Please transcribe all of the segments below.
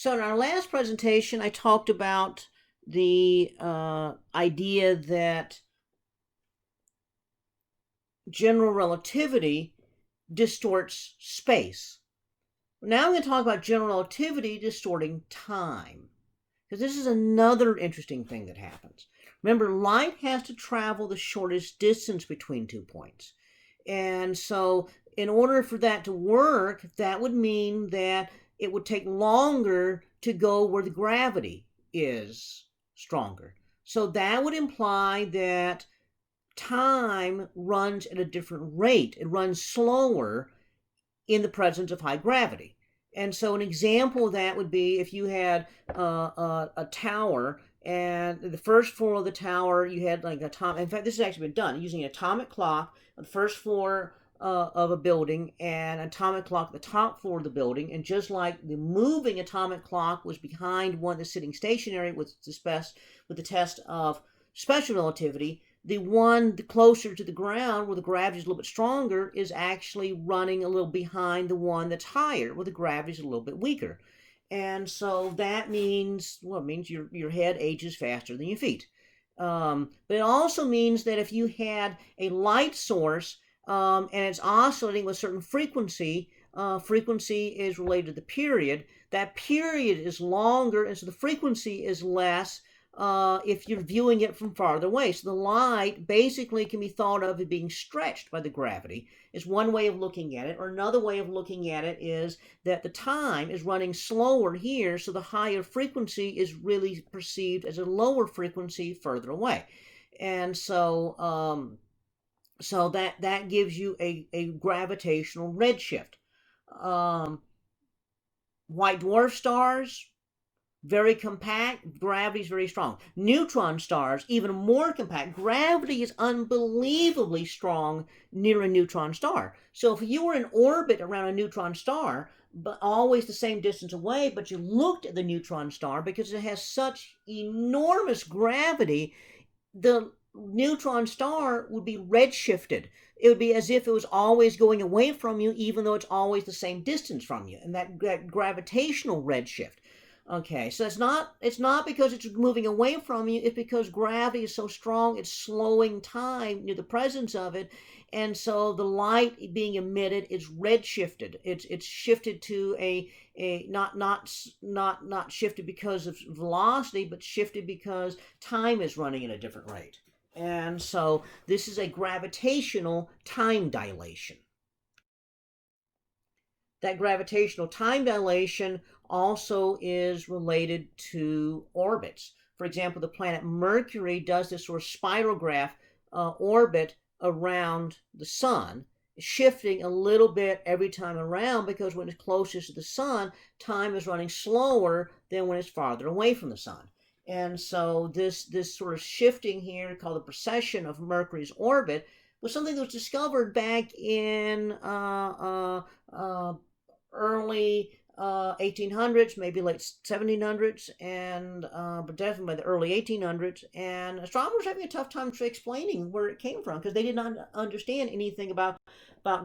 So in our last presentation, I talked about the idea that general relativity distorts space. Now I'm going to talk about general relativity distorting time, because this is another interesting thing that happens. Remember, light has to travel the shortest distance between 2 points. And so in order for that to work, that would mean that it would take longer to go where the gravity is stronger. So that would imply that time runs at a different rate. It runs slower in the presence of high gravity. And so an example of that would be if you had a tower, and the first floor of the tower you had like atomic. In fact, this has actually been done using an atomic clock on the first floor of a building and an atomic clock at the top floor of the building. And just like the moving atomic clock was behind one that's sitting stationary with the test of special relativity, the one closer to the ground where the gravity is a little bit stronger is actually running a little behind the one that's higher where the gravity is a little bit weaker. And so that means, well, it means your head ages faster than your feet. But it also means that if you had a light source and it's oscillating with a certain frequency, frequency is related to the period. That period is longer, and so the frequency is less if you're viewing it from farther away. So the light basically can be thought of as being stretched by the gravity, is one way of looking at it. Or another way of looking at it is that the time is running slower here, so the higher frequency is really perceived as a lower frequency further away. And so so that gives you a gravitational redshift. White dwarf stars, very compact, gravity is very strong. Neutron stars, even more compact. Gravity is unbelievably strong near a neutron star. So if you were in orbit around a neutron star, but always the same distance away, but you looked at the neutron star, because it has such enormous gravity, the neutron star would be redshifted. It would be as if it was always going away from you, even though it's always the same distance from you. And that gravitational redshift. Okay, so it's not because it's moving away from you, it's because gravity is so strong, it's slowing time near the presence of it, and so the light being emitted is redshifted. It's shifted to a not shifted because of velocity, but shifted because time is running at a different rate. And so this is a gravitational time dilation. That gravitational time dilation also is related to orbits. For example, the planet Mercury does this sort of spirograph orbit around the sun, shifting a little bit every time around, because when it's closest to the sun, time is running slower than when it's farther away from the sun. And so this sort of shifting here, called the precession of Mercury's orbit, was something that was discovered back in early 1800s, maybe late 1700s, and but definitely by the early 1800s. And astronomers were having a tough time explaining where it came from, because they did not understand anything about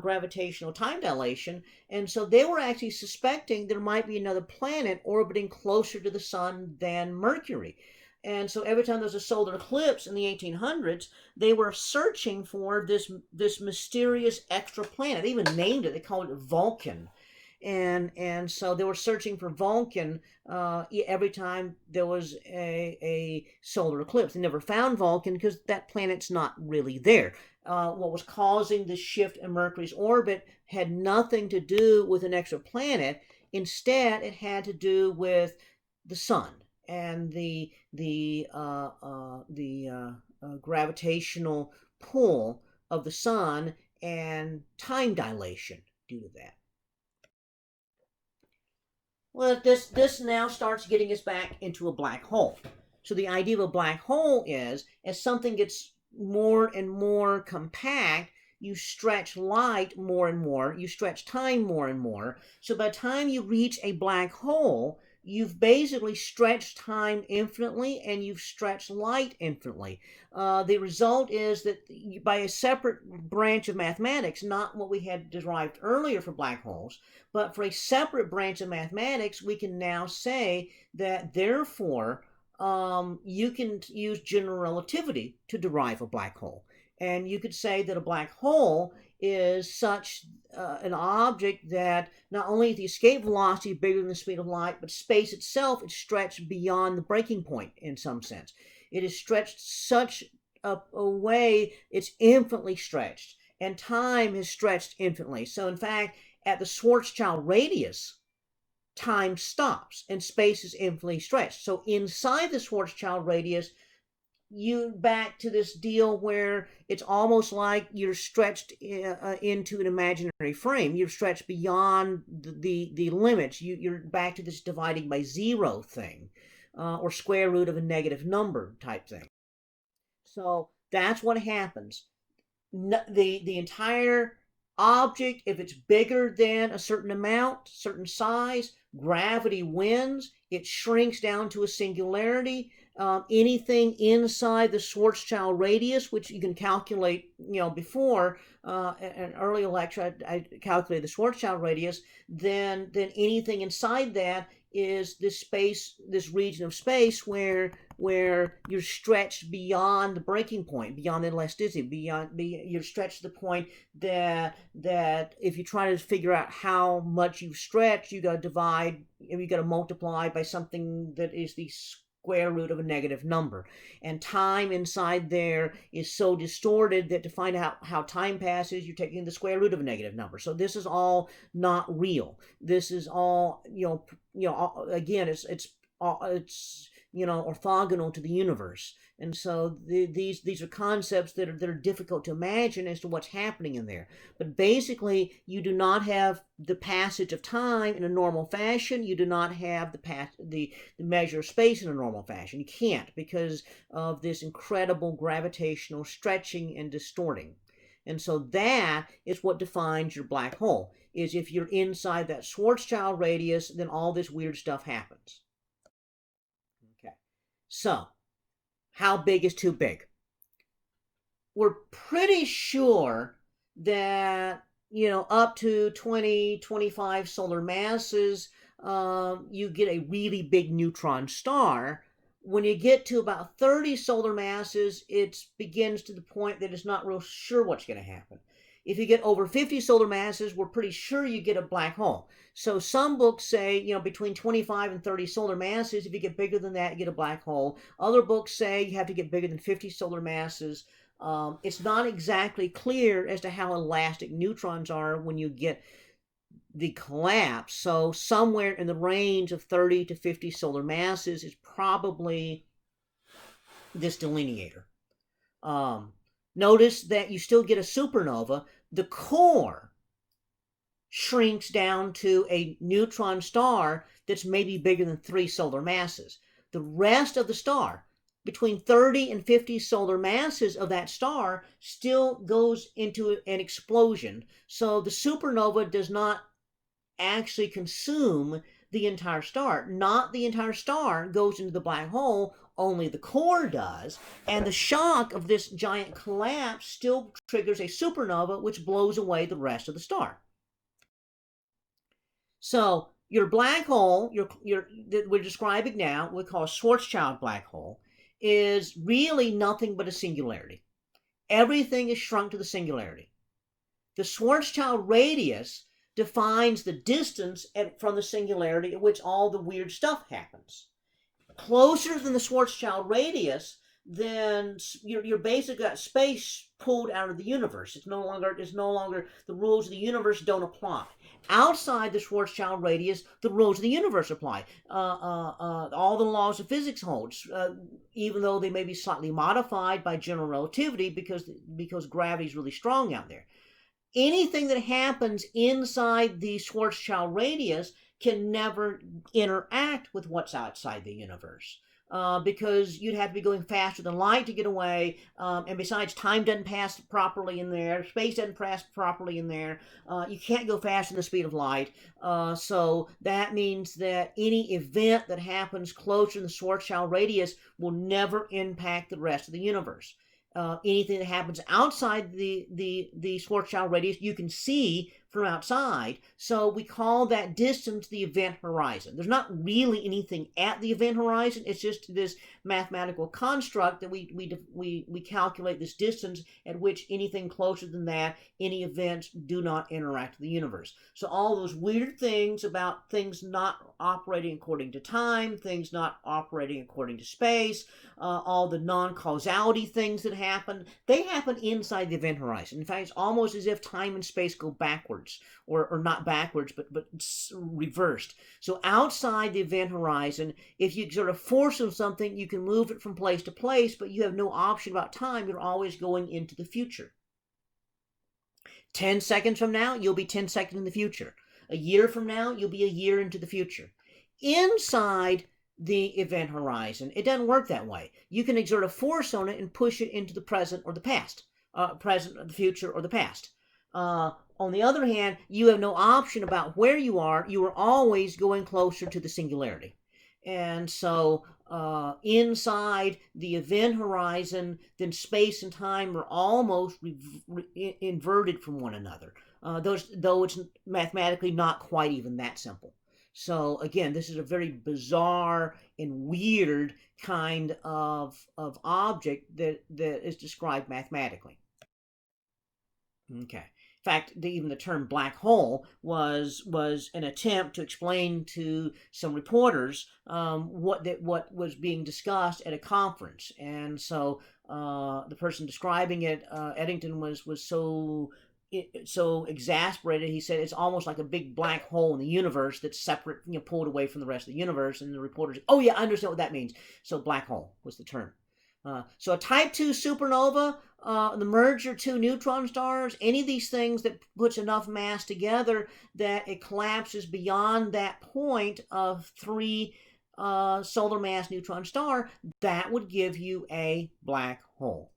gravitational time dilation. And so they were actually suspecting there might be another planet orbiting closer to the sun than Mercury. And so every time there was a solar eclipse in the 1800s, they were searching for this mysterious extra planet. They even named it. They called it Vulcan. And so they were searching for Vulcan every time there was a solar eclipse. They never found Vulcan because that planet's not really there. What was causing the shift in Mercury's orbit had nothing to do with an extra planet. Instead, it had to do with the sun and the gravitational pull of the sun and time dilation due to that. Well, this now starts getting us back into a black hole. So the idea of a black hole is, as something gets more and more compact, you stretch light more and more, you stretch time more and more. So by the time you reach a black hole, you've basically stretched time infinitely and you've stretched light infinitely. The result is that by a separate branch of mathematics, not what we had derived earlier for black holes, but for a separate branch of mathematics, we can now say that therefore you can use general relativity to derive a black hole. And you could say that a black hole is such an object that not only is the escape velocity bigger than the speed of light, but space itself is stretched beyond the breaking point in some sense. It is stretched such a way it's infinitely stretched, and time is stretched infinitely. So in fact, at the Schwarzschild radius, time stops and space is infinitely stretched. So inside the Schwarzschild radius, you back to this deal where it's almost like you're stretched into an imaginary frame. You're stretched beyond the limits. You're back to this dividing by zero thing, or square root of a negative number type thing. So that's what happens. The entire object, if it's bigger than a certain amount, certain size, gravity wins. It shrinks down to a singularity. Anything inside the Schwarzschild radius, which you can calculate, before an earlier lecture, I calculated the Schwarzschild radius. Then anything inside that is this space, this region of space where you're stretched beyond the breaking point, beyond elasticity, you're stretched to the point that if you try to figure out how much you've stretched, you got to divide, you got to multiply by something that is the square root of a negative number. And time inside there is so distorted that to find out how time passes, you're taking the square root of a negative number. So this is all not real. This is all, again, it's orthogonal to the universe. And so these are concepts that are difficult to imagine as to what's happening in there. But basically, you do not have the passage of time in a normal fashion. You do not have the measure of space in a normal fashion. You can't, because of this incredible gravitational stretching and distorting. And so that is what defines your black hole, is if you're inside that Schwarzschild radius, then all this weird stuff happens. So, how big is too big? We're pretty sure that, up to 20, 25 solar masses, you get a really big neutron star. When you get to about 30 solar masses, it begins to the point that it's not real sure what's going to happen. If you get over 50 solar masses, we're pretty sure you get a black hole. So some books say, between 25 and 30 solar masses, if you get bigger than that, you get a black hole. Other books say you have to get bigger than 50 solar masses. It's not exactly clear as to how elastic neutrons are when you get the collapse. So somewhere in the range of 30 to 50 solar masses is probably this delineator. Notice that you still get a supernova. The core shrinks down to a neutron star that's maybe bigger than 3 solar masses. The rest of the star, between 30 and 50 solar masses of that star, still goes into an explosion. So the supernova does not actually consume the entire star. Not the entire star goes into the black hole, only the core does, and the shock of this giant collapse still triggers a supernova, which blows away the rest of the star. So your black hole, that we're describing now, we call a Schwarzschild black hole, is really nothing but a singularity. Everything is shrunk to the singularity. The Schwarzschild radius defines the distance from the singularity at which all the weird stuff happens. Closer than the Schwarzschild radius, then you're basically got space pulled out of the universe. It's no longer the rules of the universe don't apply. Outside the Schwarzschild radius, the rules of the universe apply. All the laws of physics holds, even though they may be slightly modified by general relativity because gravity is really strong out there. Anything that happens inside the Schwarzschild radius can never interact with what's outside the universe. because you'd have to be going faster than light to get away. And besides, time doesn't pass properly in there. Space doesn't pass properly in there. You can't go faster than the speed of light. So that means that any event that happens closer to the Schwarzschild radius will never impact the rest of the universe. Anything that happens outside the Schwarzschild radius, you can see from outside. So we call that distance the event horizon. There's not really anything at the event horizon. It's just this mathematical construct that we calculate this distance at which anything closer than that, any events do not interact with the universe. So all those weird things about things not operating according to time, things not operating according to space, all the non-causality things that happen, they happen inside the event horizon. In fact, it's almost as if time and space go backwards, or not backwards, but reversed. So outside the event horizon, if you sort of force on something, you can move it from place to place, but you have no option about time. You're always going into the future. 10 seconds from now, you'll be 10 seconds in the future. A year from now, you'll be a year into the future. Inside the event horizon, it doesn't work that way. You can exert a force on it and push it into the present or the past, present or the future or the past. On the other hand, you have no option about where you are. You are always going closer to the singularity. And so inside the event horizon, then space and time are almost inverted from one another, though it's mathematically not quite even that simple. So again, this is a very bizarre and weird kind of object that is described mathematically. Okay. In fact, even the term black hole was an attempt to explain to some reporters what was being discussed at a conference, and so the person describing it, Eddington, was so exasperated. He said it's almost like a big black hole in the universe that's separate, pulled away from the rest of the universe. And the reporters, oh yeah, I understand what that means. So black hole was the term. So a type 2 supernova, the merger of two neutron stars, any of these things that puts enough mass together that it collapses beyond that point of 3 solar mass neutron star, that would give you a black hole.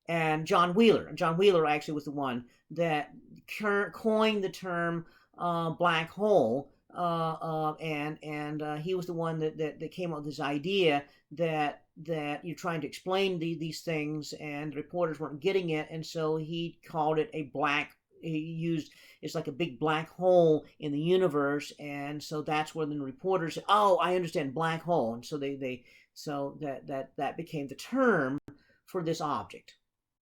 And John Wheeler actually was the one that coined the term black hole, and he was the one that came up with this idea that you're trying to explain these things, and the reporters weren't getting it, and so he called it a black. He used it's like a big black hole in the universe, and so that's when the reporters said, "Oh, I understand, black hole," and so that became the term for this object.